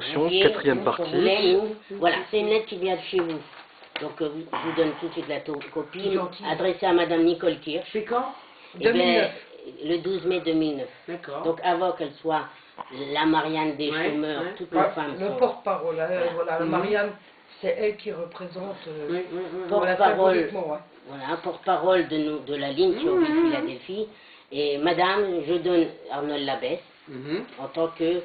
Attention, janvier, quatrième qu'on partie. vous met, nous. Voilà, c'est une lettre qui vient de chez vous. Donc je vous donne tout de suite la copie, adressée à Madame Nicole Kirsch. C'est quand? Eh bien, le 12 mai 2009. D'accord. Donc avant qu'elle soit la Marianne des chômeurs, toutes les femmes le sont... porte-parole, voilà, la Marianne, c'est elle qui représente porte-parole, voilà, porte-parole de la ligne Thionville-Philadelphie. Et Madame, je donne Arnold Labesse en tant que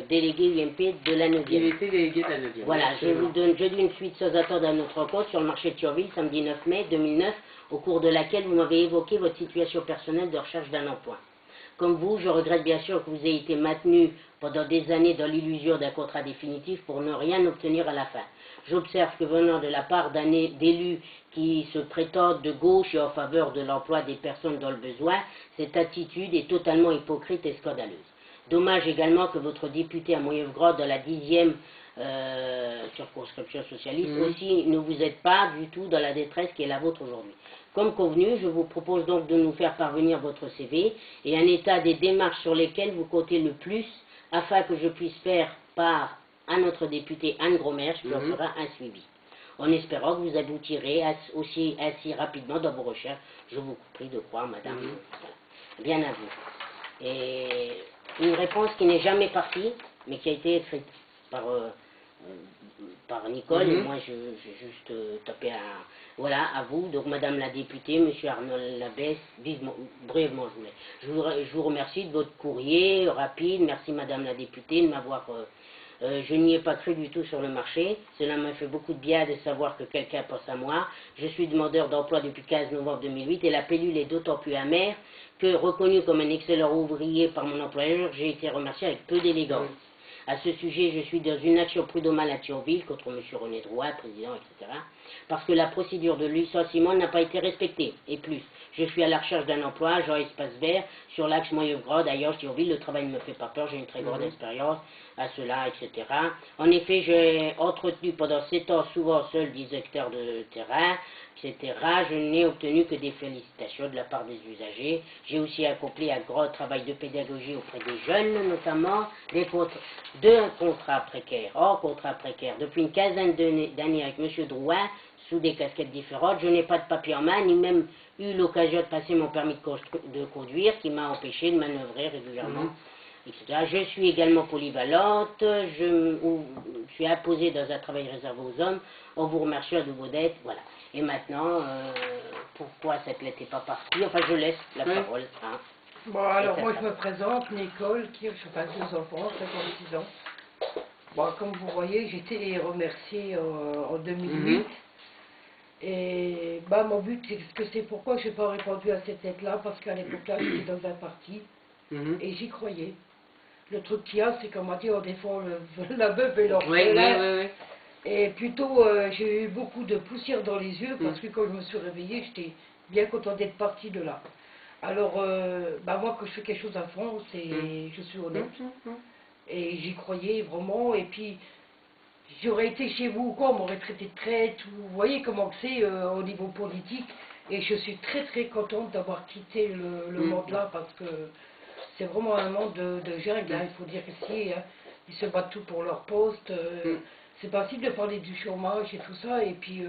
délégué UMP de la 9e. Il était délégué de la 9e. Voilà, je vous donne une suite sans attendre à notre rencontre sur le marché de Thionville, samedi 9 mai 2009, au cours de laquelle vous m'avez évoqué votre situation personnelle de recherche d'un emploi. Comme vous, je regrette bien sûr que vous ayez été maintenu pendant des années dans l'illusion d'un contrat définitif pour ne rien obtenir à la fin. J'observe que venant de la part d'élus qui se prétendent de gauche et en faveur de l'emploi des personnes dans le besoin, cette attitude est totalement hypocrite et scandaleuse. Dommage également que votre député à Moyeuvgrad dans la 10e circonscription socialiste aussi ne vous aide pas du tout dans la détresse qui est la vôtre aujourd'hui. Comme convenu, je vous propose donc de nous faire parvenir votre CV et un état des démarches sur lesquelles vous comptez le plus afin que je puisse faire part à notre député Anne Gromersch qui en fera un suivi. En espérant que vous aboutirez aussi ainsi rapidement dans vos recherches. Je vous prie de croire, madame. Voilà. Bien à vous. Et une réponse qui n'est jamais partie, mais qui a été écrite par Nicole, et moi j'ai juste tapé voilà, à vous, donc madame la députée, monsieur Arnold Labesse, brièvement je vous remercie de votre courrier rapide, merci madame la députée de m'avoir... je n'y ai pas cru du tout sur le marché. Cela m'a fait beaucoup de bien de savoir que quelqu'un pense à moi. Je suis demandeur d'emploi depuis 15 novembre 2008 et la pilule est d'autant plus amère que, reconnu comme un excellent ouvrier par mon employeur, j'ai été remercié avec peu d'élégance. À ce sujet, je suis dans une action prud'homale à Thionville contre M. René Drouin, président, etc. Parce que la procédure de licenciement n'a pas été respectée. Et plus, je suis à la recherche d'un emploi, genre espace vert, sur l'axe Moyeuvgrad, ailleurs Thionville, le travail ne me fait pas peur, j'ai une très grande expérience à cela, etc. En effet, j'ai entretenu pendant 7 ans, souvent seul, 10 hectares de terrain, etc. Je n'ai obtenu que des félicitations de la part des usagers. J'ai aussi accompli un grand travail de pédagogie auprès des jeunes, notamment d'un contrat précaire, hors contrat précaire. Depuis une quinzaine d'années avec M. Drouin, sous des casquettes différentes, je n'ai pas de papier en main, ni même eu l'occasion de passer mon permis de conduire, qui m'a empêché de manœuvrer régulièrement, etc. Je suis également polyvalente, je suis imposée dans un travail réservé aux hommes, en vous remerciant de vos dettes, voilà. Et maintenant, pourquoi cette lettre n'est pas partie? Enfin, je laisse la parole. Hein. Bon, alors moi je me présente, Nicole Kirsch, je passe 2 enfants, 56 ans. Bon, comme vous voyez, j'ai été remerciée en 2008. Et bah, mon but, c'est pourquoi je n'ai pas répondu à cette lettre-là, parce qu'à l'époque-là, j'étais dans un parti, et j'y croyais. Le truc qu'il y a, c'est qu'on m'a dit, on défend la veuve et l'orphelin. Et plutôt, j'ai eu beaucoup de poussière dans les yeux, parce que quand je me suis réveillée, j'étais bien content d'être partie de là. Alors, bah, moi, quand je fais quelque chose à fond, je suis honnête. Et j'y croyais vraiment, et puis... J'aurais été chez vous ou quoi, on m'aurait traité de traite, vous voyez comment c'est au niveau politique, et je suis très très contente d'avoir quitté le monde-là, parce que c'est vraiment un monde de jungle, hein, il faut dire qu'ici, hein, ils se battent tout pour leur poste, c'est facile de parler du chômage et tout ça, et puis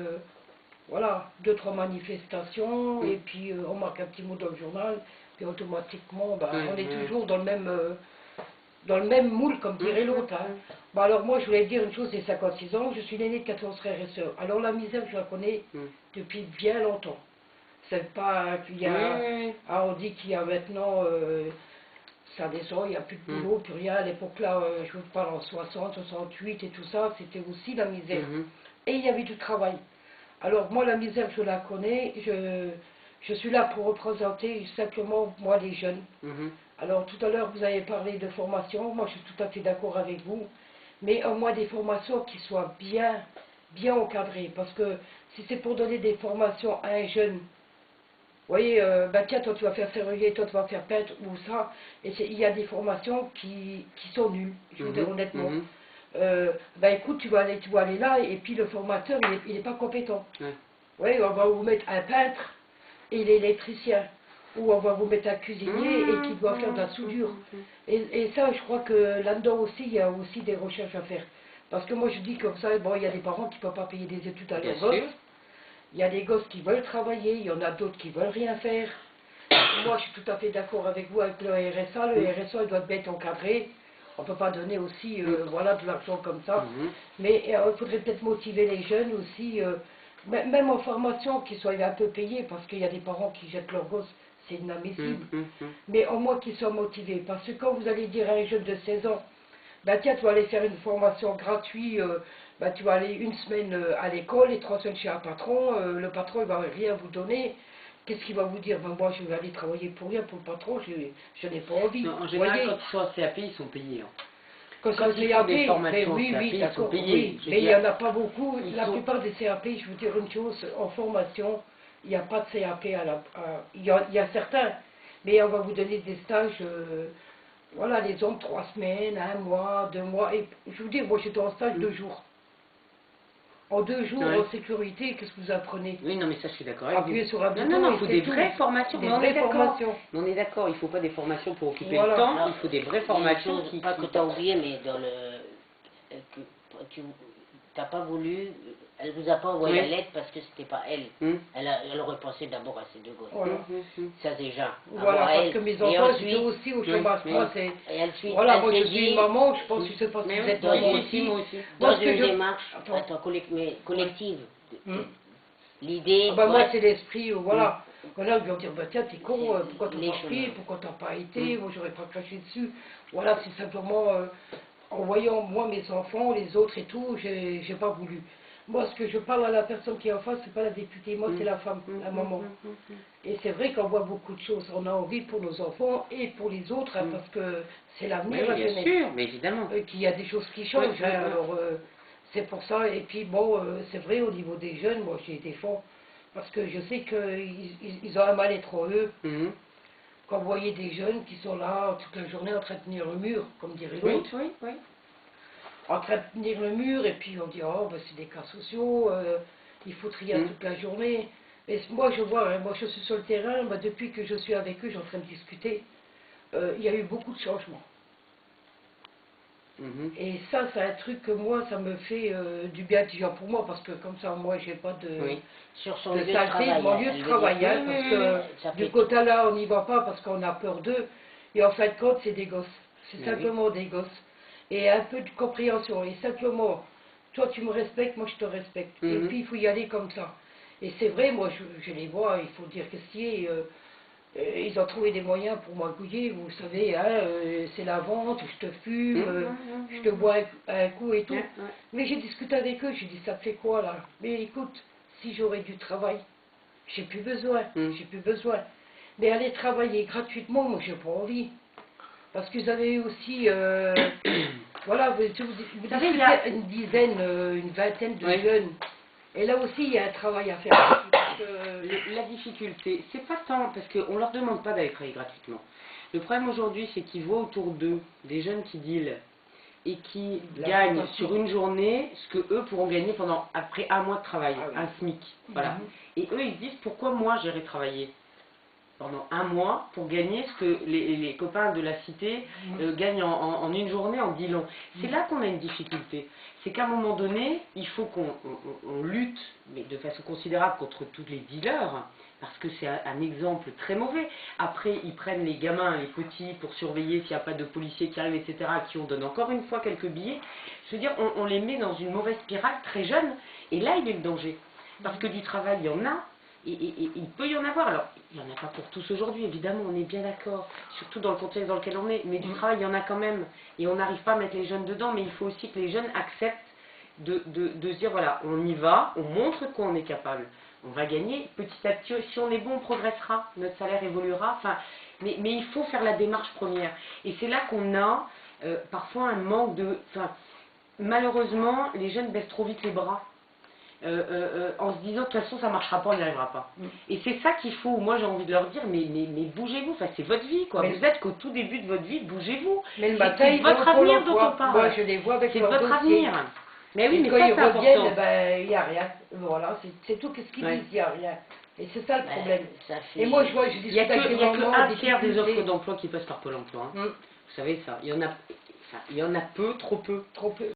voilà, 2-3 manifestations, et puis on marque un petit mot dans le journal, puis automatiquement, bah, on est toujours dans le même moule, comme dirait l'autre. Hein. Bon, alors moi, je voulais dire une chose, j'ai 56 ans, je suis l'aîné de 14 frères et sœurs. Alors la misère, je la connais depuis bien longtemps. C'est pas qu'il y a... Ah, on dit qu'il y a maintenant... ça descend, il n'y a plus de boulot, plus rien. À l'époque là, je vous parle en 60, 68 et tout ça, c'était aussi la misère. Et il y avait du travail. Alors moi, la misère, je la connais, je suis là pour représenter simplement, moi, les jeunes. Alors tout à l'heure, vous avez parlé de formation, moi je suis tout à fait d'accord avec vous, mais au moins des formations qui soient bien encadrées, parce que si c'est pour donner des formations à un jeune, vous voyez, bah tiens, toi tu vas faire serrurier, toi tu vas faire peintre, ou ça, et il y a des formations qui sont nulles, je vous dis honnêtement. Bah écoute, tu vas aller là, et puis le formateur, il n'est pas compétent. Oui, on va vous mettre un peintre et l'électricien. où on va vous mettre un cuisinier et qui doit faire de la soudure. Et ça, je crois que là-dedans aussi, il y a aussi des recherches à faire. Parce que moi, je dis comme ça, bon, il y a des parents qui ne peuvent pas payer des études à leurs gosses. Il y a des gosses qui veulent travailler, il y en a d'autres qui veulent rien faire. Moi, je suis tout à fait d'accord avec vous avec le RSA. Le RSA, il doit bien être encadré. On ne peut pas donner aussi voilà, de l'argent comme ça. Mais il faudrait peut-être motiver les jeunes aussi, même en formation, qu'ils soient un peu payés, parce qu'il y a des parents qui jettent leurs gosses, c'est inadmissible. Mais au moins qu'ils soient motivés. Parce que quand vous allez dire à un jeune de 16 ans, ben tiens, tu vas aller faire une formation gratuite, ben, tu vas aller une semaine à l'école et 3 semaines chez un patron, le patron il va rien vous donner. Qu'est-ce qu'il va vous dire? Ben, moi, je vais aller travailler pour rien, pour le patron, je n'ai pas envie. Non, en général, quand ils sont en CAP, ils sont payés. Hein. Quand ils font des formations oui, CAP, ils sont payés. Oui, mais il n'y en a pas beaucoup. La plupart des CAP, je veux dire une chose, en formation, il n'y a pas de CAP il y a certains, mais on va vous donner des stages, voilà, les hommes, 3 semaines, 1 mois, 2 mois. Et je vous dis, moi j'étais en stage 2 jours. En 2 jours, en sécurité, qu'est-ce que vous apprenez? Oui, non, mais ça, je suis d'accord avec vous. Appuyer sur un bouton. Non, il faut des vraies formations. Des vraies formations. On est d'accord, il ne faut pas des formations pour occuper le temps, il faut des vraies formations qui... Pas que tu as oublié, mais dans le... tu n'as pas voulu... Elle vous a pas envoyé la lettre parce que c'était pas elle. Elle aurait pensé d'abord à ses 2 gosses. Voilà. Ça déjà. Voilà, parce que mes enfants étaient aussi au chômage. Moi, c'est... Voilà, moi je suis une maman, je pense que je sais pas si vous êtes maman aussi. Dans une démarche collective. L'idée... Moi, c'est l'esprit, voilà. Voilà, ils vont dire, bah, tiens, t'es con, pourquoi t'as pas pris, pourquoi t'as pas été, moi j'aurais pas craché dessus. Voilà, c'est simplement, en voyant moi mes enfants, les autres et tout, j'ai pas voulu. Moi, ce que je parle à la personne qui est en face, c'est pas la députée, moi c'est la femme, la maman. Et c'est vrai qu'on voit beaucoup de choses, on a envie pour nos enfants et pour les autres, hein, parce que c'est l'avenir, la jeunesse. Bien sûr, mais évidemment. Qu'il y a des choses qui changent, hein, alors c'est pour ça. Et puis bon, c'est vrai, au niveau des jeunes, moi j'ai des fonds. Parce que je sais qu'ils ont un mal-être en eux. Quand vous voyez des jeunes qui sont là toute la journée en train de tenir le mur, comme dirait l'autre. Oui. En train de tenir le mur, et puis on dit, oh, ben, c'est des cas sociaux, il faut trier toute la journée. Et moi, je vois, hein, moi je suis sur le terrain, ben, depuis que je suis avec eux, j'ai en train de discuter, il y a eu beaucoup de changements. Et ça, c'est un truc que moi, ça me fait du bien déjà pour moi, parce que comme ça, moi, j'ai pas de, sur son de lieu saleté, de mon lieu de travail, hein, parce que du côté-là, on n'y va pas parce qu'on a peur d'eux, et en fin de compte, c'est des gosses, c'est simplement des gosses, et un peu de compréhension, et simplement, toi, tu me respectes, moi, je te respecte, et puis, il faut y aller comme ça. Et c'est vrai, moi, je les vois, il faut dire qu'est-ce qu'il y a, ils ont trouvé des moyens pour m'agouiller, vous savez, hein, c'est la vente, je te fume, je te bois un coup et tout. Mais j'ai discuté avec eux, j'ai dit, ça te fait quoi là? Mais écoute, si j'aurais du travail, j'ai plus besoin, Mais aller travailler gratuitement, moi j'ai pas envie. Parce que vous avez aussi, voilà, vous discutez une dizaine, une vingtaine de jeunes. Et là aussi, il y a un travail à faire. La difficulté, c'est pas tant parce qu'on leur demande pas d'aller travailler gratuitement. Le problème aujourd'hui, c'est qu'ils voient autour d'eux des jeunes qui dealent et qui gagnent sur une journée ce que eux pourront gagner après 1 mois de travail, un SMIC. Voilà. Et eux, ils se disent, pourquoi moi j'irai travailler pendant 1 mois pour gagner ce que les copains de la cité gagnent en une journée en dealant. C'est là qu'on a une difficulté. C'est qu'à un moment donné, il faut qu'on lutte, mais de façon considérable, contre tous les dealers, parce que c'est un exemple très mauvais. Après, ils prennent les gamins, les petits, pour surveiller s'il n'y a pas de policiers qui arrivent, etc., à qui on donne encore une fois quelques billets. Je veux dire, on les met dans une mauvaise spirale très jeunes, et là, il est le danger. Parce que du travail, il y en a, et il peut y en avoir. Alors, il n'y en a pas pour tous aujourd'hui, évidemment, on est bien d'accord, surtout dans le contexte dans lequel on est, mais du travail, il y en a quand même, et on n'arrive pas à mettre les jeunes dedans, mais il faut aussi que les jeunes acceptent de se dire, voilà, on y va, on montre de quoi on est capable, on va gagner, petit à petit, si on est bon, on progressera, notre salaire évoluera, enfin, mais il faut faire la démarche première, et c'est là qu'on a parfois un manque de, enfin, malheureusement, les jeunes baissent trop vite les bras, en se disant de toute façon ça marchera pas, on n'y arrivera pas. Et c'est ça qu'il faut, moi j'ai envie de leur dire, mais bougez-vous, enfin, c'est votre vie quoi, vous êtes qu'au tout début de votre vie, bougez-vous. C'est votre avenir dont on parle. Moi je les vois avec leur votre dossier. avenir. Mais oui, mais quand ça, ils c'est reviennent, important. ben, il n'y a rien. Voilà, c'est tout ce qu'ils disent, il n'y a rien. Et c'est ça le problème. Ça fait... Et moi, je vois, je Il n'y a discute avec des que mamans, un des tiers des difficultés. offres d'emploi qui passent par Pôle emploi. Hein. Vous savez ça. Il y en a peu, trop peu. Trop peu.